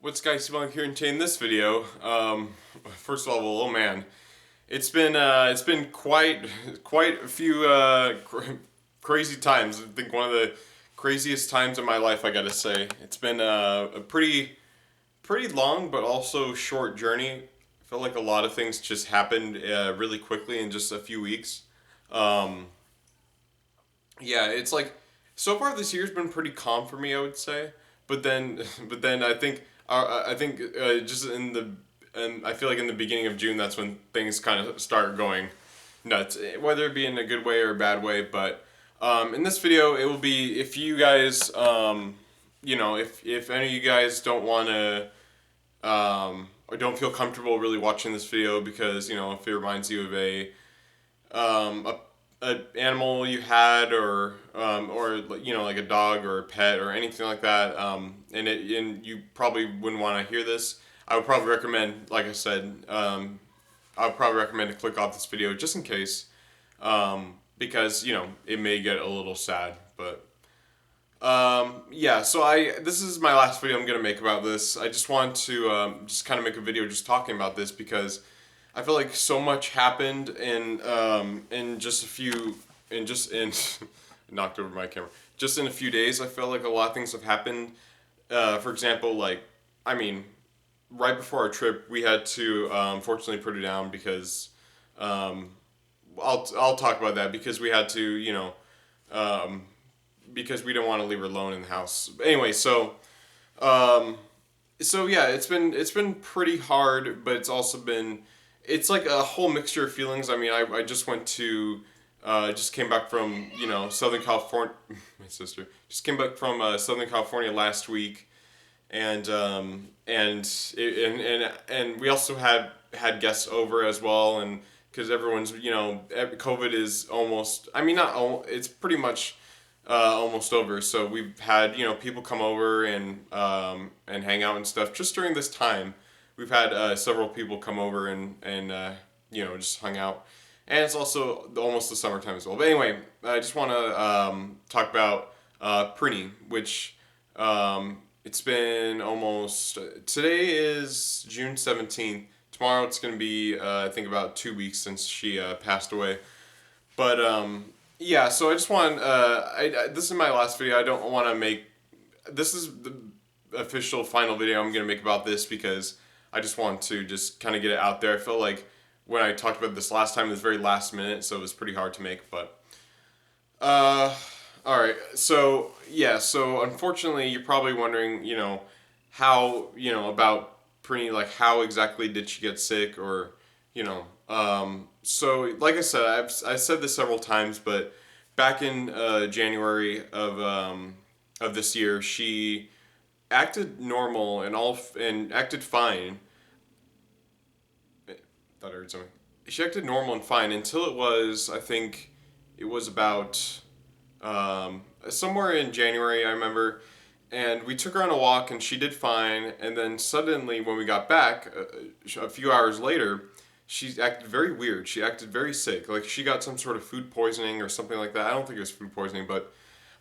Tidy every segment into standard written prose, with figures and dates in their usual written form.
What's guys Sibong here and today in this video? First of all, oh man, it's been quite a few crazy times. I think one of the craziest times in my life. I gotta say, it's been a pretty long but also short journey. I feel like a lot of things just happened really quickly in just a few weeks. Um, yeah, it's like so far this year's been pretty calm for me, I would say. But then, but then I think just in the and I feel like in the beginning of June that's when things kind of start going nuts, whether it be in a good way or a bad way. But in this video, it will be if you guys, if any of you guys don't want to or don't feel comfortable really watching this video because if it reminds you of a animal you had or like a dog or a pet or anything like that and you probably wouldn't want to hear this. I would probably recommend, like I said, I would probably recommend to click off this video just in case, because it may get a little sad. But yeah, so this is my last video I'm gonna make about this. I just want to just kind of make a video just talking about this because I feel like so much happened in just a few in just in knocked over my camera. Just in a few days, I feel like a lot of things have happened. For example, like I mean, right before our trip, we had to fortunately put it down because um, I'll talk about that because we had to um, because we didn't want to leave her alone in the house. But anyway, um, so yeah, it's been pretty hard, but it's like a whole mixture of feelings. I mean, I just went to just came back from Southern California. My sister just came back from Southern California last week, and we also had guests over as well, and because everyone's COVID is almost, I mean, not it's pretty much almost over. So we've had people come over and hang out and stuff. Just during this time, we've had several people come over and just hung out. And it's also almost the summertime as well. But anyway, I just want to talk about Prini, which it's been almost. Today is June 17th. Tomorrow it's going to be, I think, about 2 weeks since she passed away. But yeah, so I just want. This is my last video. I don't want to make. This is the official final video I'm gonna make about this because I just want to just kind of get it out there. I felt like when I talked about this last time, it was very last minute, so it was pretty hard to make. But uh, all right. So yeah. So unfortunately, you're probably wondering, how about Prini, like how exactly did she get sick, or so like I said, I've said this several times, but back in January of this year, she acted normal and acted fine. I thought I heard something. She acted normal and fine until it was, I think, it was about somewhere in January, I remember, and we took her on a walk and she did fine. And then suddenly, when we got back, a few hours later, she acted very weird. She acted very sick. Like she got some sort of food poisoning or something like that. I don't think it was food poisoning, but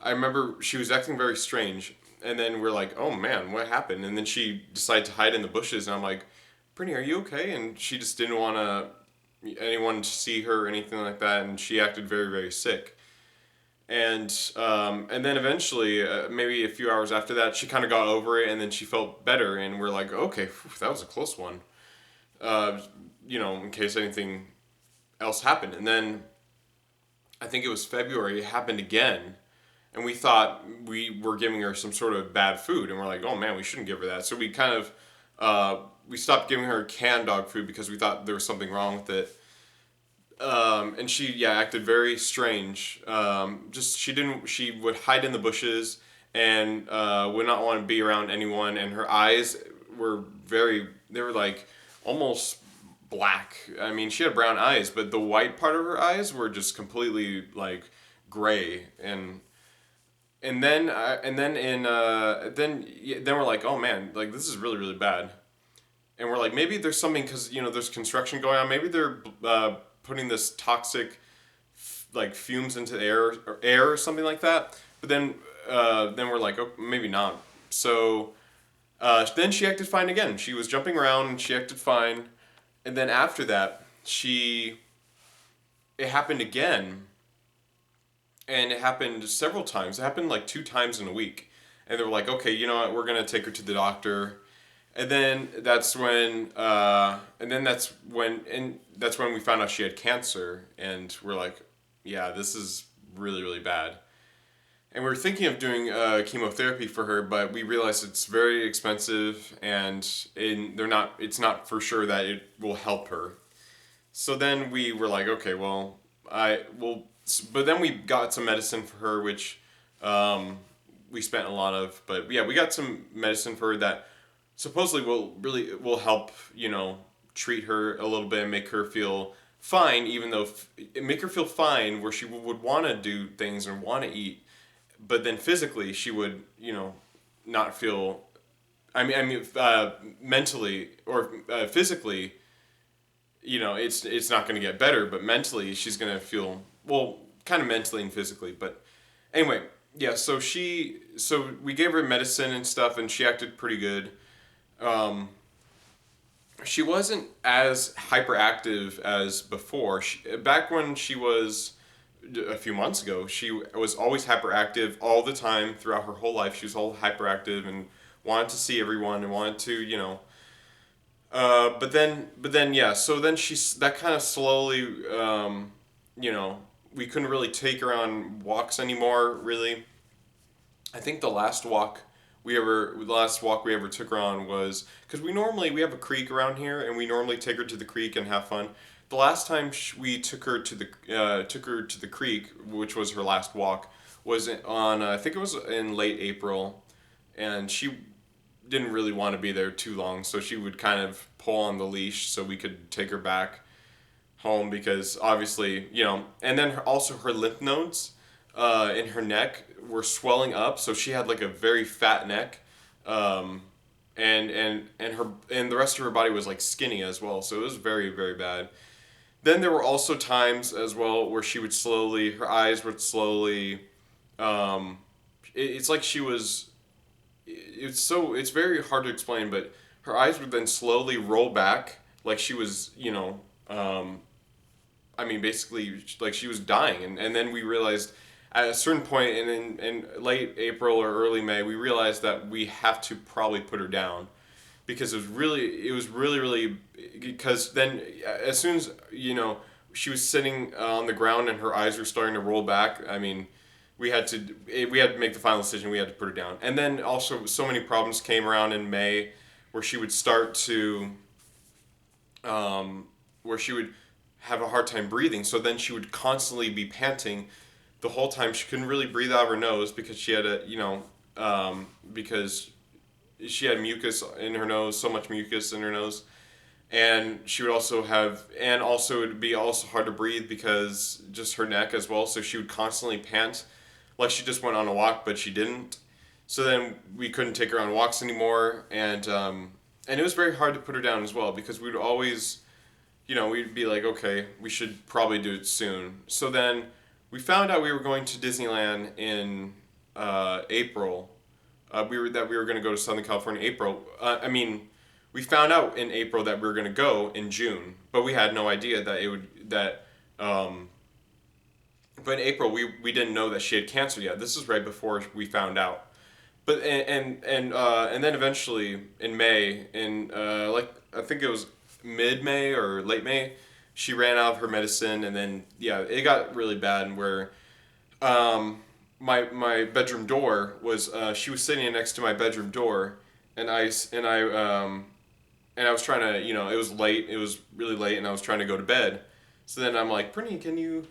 I remember she was acting very strange. And then we're like, oh man, what happened? And then she decided to hide in the bushes. And I'm like, Brittany, are you okay? And she just didn't want anyone to see her or anything like that. And she acted very, very sick. And then eventually, maybe a few hours after that, she kind of got over it, and then she felt better. And we're like, okay, phew, that was a close one. Uh, in case anything else happened. And then I think it was February, it happened again. And we thought we were giving her some sort of bad food. And we're like, oh man, we shouldn't give her that. So we kind of, we stopped giving her canned dog food because we thought there was something wrong with it. And she, yeah, acted very strange. She would hide in the bushes and would not want to be around anyone. And her eyes were they were like almost black. I mean, she had brown eyes, but the white part of her eyes were just completely like gray. And then we're like, oh man, like this is really really bad. And we're like, maybe there's something because there's construction going on. Maybe they're putting this toxic like fumes into the air or something like that. But then we're like, oh, maybe not. So Then she acted fine again. She was jumping around and she acted fine. And then after that, it happened again. And it happened several times. It happened like 2 times in a week. And they were like, okay, you know what? We're going to take her to the doctor. And then that's when we found out she had cancer. And we're like, yeah, this is really, really bad. And we were thinking of doing chemotherapy for her, but we realized it's very expensive, and it's not for sure that it will help her. So then we were like, okay, well, but then we got some medicine for her, which we spent a lot of. But yeah, we got some medicine for her that supposedly will help, treat her a little bit and make her feel fine, even though make her feel fine where she would want to do things and want to eat, but then physically she would, not feel. Mentally or physically, it's not going to get better, but mentally she's going to feel, well, kind of mentally and physically. But anyway, yeah. So we gave her medicine and stuff, and she acted pretty good. Um, she wasn't as hyperactive as before. Back when she was a few months ago, she was always hyperactive all the time throughout her whole life. She was all hyperactive and wanted to see everyone and wanted to, but then, yeah. So then that kind of slowly, you know, we couldn't really take her on walks anymore. Really, I think the last walk we ever took her on was because we have a creek around here, and we normally take her to the creek and have fun. The last time we took her to the creek, which was her last walk, was on I think it was in late April, and she didn't really want to be there too long, so she would kind of pull on the leash so we could take her back home because obviously, and then also her lymph nodes in her neck were swelling up, so she had like a very fat neck, and the rest of her body was like skinny as well, so it was very, very bad. Then there were also times as well where her eyes would slowly, it's like she was, it's very hard to explain, but her eyes would then slowly roll back like she was, basically like she was dying. And then we realized at a certain point in late April or early May, we realized that we have to probably put her down because it was really, really, because then as soon as, she was sitting on the ground and her eyes were starting to roll back, we had to make the final decision. We had to put her down. And then also so many problems came around in May where she would start to, where she would have a hard time breathing. So then she would constantly be panting the whole time. She couldn't really breathe out of her nose because because she had mucus in her nose, so much mucus in her nose. And she would also and also it would be also hard to breathe because just her neck as well. So she would constantly pant like she just went on a walk, but she didn't. So then we couldn't take her on walks anymore, and it was very hard to put her down as well because we'd always, we'd be like, okay, we should probably do it soon. So then we found out we were going to Disneyland in April. We were going to go to Southern California in April. We found out in April that we were going to go in June, but we had no idea that it would that. But in April, we didn't know that she had cancer yet. This is right before we found out. But and then eventually in May, like I think it was mid May or late May, she ran out of her medicine, and then yeah, it got really bad. Where my bedroom door was she was sitting next to my bedroom door, and I was trying to, it was late, it was really late, and I was trying to go to bed. So then I'm like, Prini, can you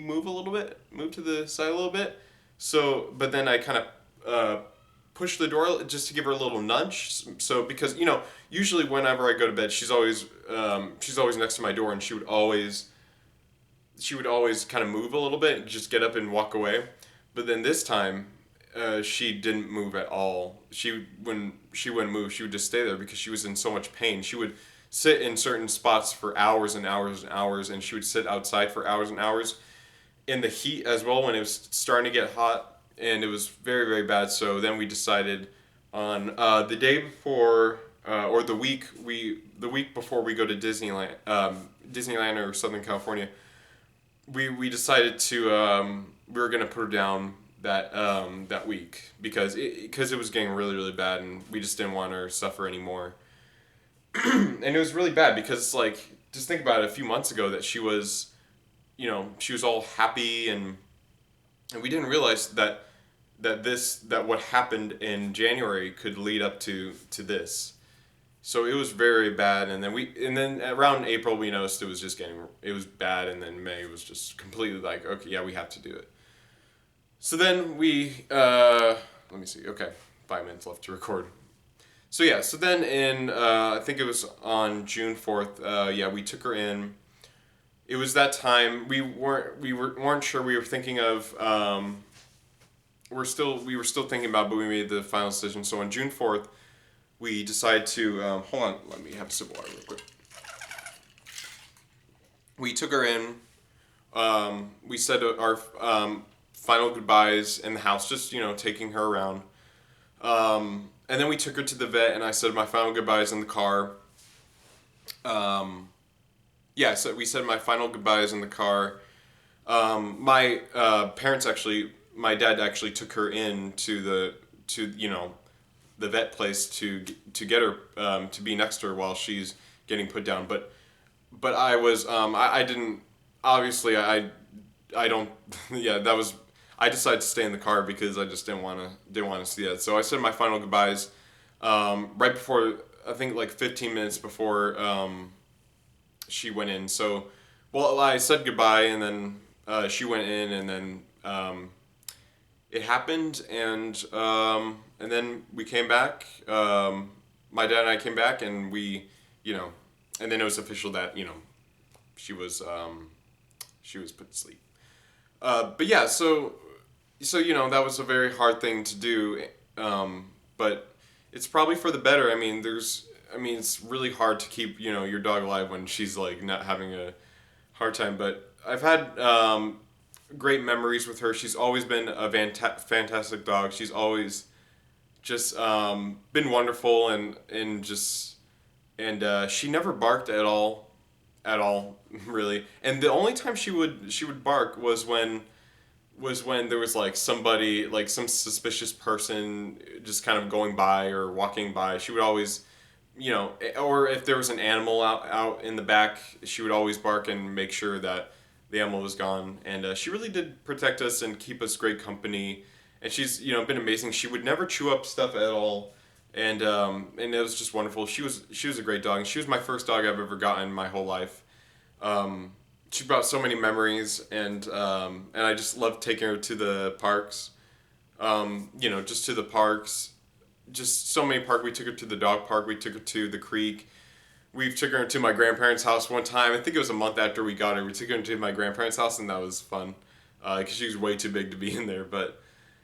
move a little bit, move to the side a little bit? So, but then I kind of pushed the door just to give her a little nudge. So because usually whenever I go to bed, she's always next to my door, and she would always kind of move a little bit and just get up and walk away. But then this time, she didn't move at all. When she wouldn't move, she would just stay there because she was in so much pain. She would sit in certain spots for hours and hours and hours, and she would sit outside for hours and hours in the heat as well when it was starting to get hot, and it was very, very bad. So then we decided on the day before or the week before we go to Disneyland or Southern California. We decided to we were gonna put her down that week because it was getting really really bad and we just didn't want her to suffer anymore. And it was really bad because like just think about it, a few months ago that she was, she was all happy and we didn't realize that what happened in January could lead up to this. So it was very bad, and then around April we noticed it was bad, and then May was just completely like, okay, yeah, we have to do it. So then let me see, okay, 5 minutes left to record. So yeah, so then in I think it was on June 4th, yeah, we took her in. It was that time we weren't sure. We were thinking of we were still thinking about, but we made the final decision. So on June 4th, we decided to hold on. Let me have a sip of water real quick. We took her in. We said our final goodbyes in the house, just taking her around. And then we took her to the vet, and I said my final goodbyes in the car. Yeah, so we said my final goodbyes in the car. My my dad actually took her in to the vet place to get her to be next to her while she's getting put down. But I was I didn't, obviously I don't yeah, that was, I decided to stay in the car because I just didn't want to see that. So I said my final goodbyes right before, I think like 15 minutes before she went in. So well, I said goodbye and then she went in, and then it happened, and then we came back. My dad and I came back, and and then it was official that she was put to sleep. But yeah, so that was a very hard thing to do, but it's probably for the better. I mean, it's really hard to keep your dog alive when she's like not having a hard time. But I've had great memories with her. She's always been a fantastic dog. She's always just been wonderful, and she never barked at all really. And the only time she would bark was when there was like somebody, like some suspicious person just kind of going by or walking by. She would always, or if there was an animal out in the back, she would always bark and make sure that the animal was gone. And she really did protect us and keep us great company. And she's been amazing. She would never chew up stuff at all, and it was just wonderful. She was a great dog. And she was my first dog I've ever gotten in my whole life. She brought so many memories, and I just loved taking her to the parks. Just to the parks, just so many parks. We took her to the dog park. We took her to the creek. We took her to my grandparents' house one time. I think it was a month after we got her. We took her to my grandparents' house, and that was fun because she was way too big to be in there. But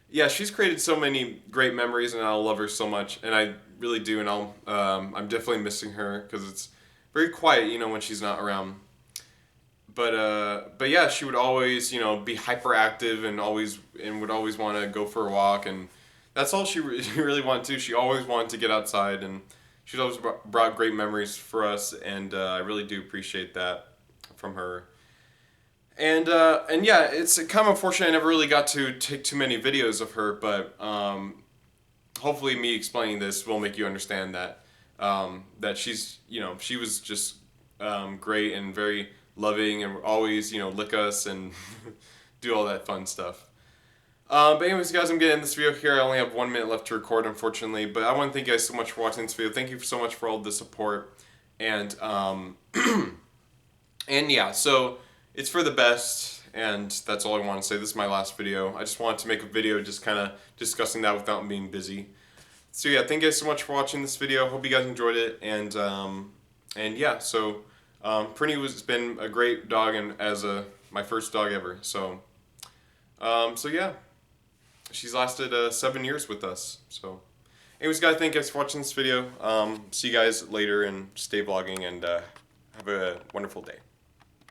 yeah, she's created so many great memories, and I'll love her so much, and I really do. And I'm definitely missing her because it's very quiet, when she's not around. But yeah, she would always be hyperactive and would always want to go for a walk, and that's all she really wanted to. She always wanted to get outside, and she's always brought great memories for us, and I really do appreciate that from her. And yeah, it's kind of unfortunate I never really got to take too many videos of her, but hopefully me explaining this will make you understand that she's she was just great and very loving, and always lick us and do all that fun stuff. But anyways, guys, I'm getting this video here. I only have 1 minute left to record, unfortunately, but I want to thank you guys so much for watching this video. Thank you so much for all the support, and and yeah, so it's for the best, and that's all I want to say. This is my last video. I just wanted to make a video just kind of discussing that without being busy. So yeah, thank you guys so much for watching this video. Hope you guys enjoyed it, and yeah, so Prini has been a great dog, and as my first dog ever. So so yeah, she's lasted 7 years with us. So anyways, guys, thank you guys for watching this video. See you guys later, and stay vlogging, and have a wonderful day.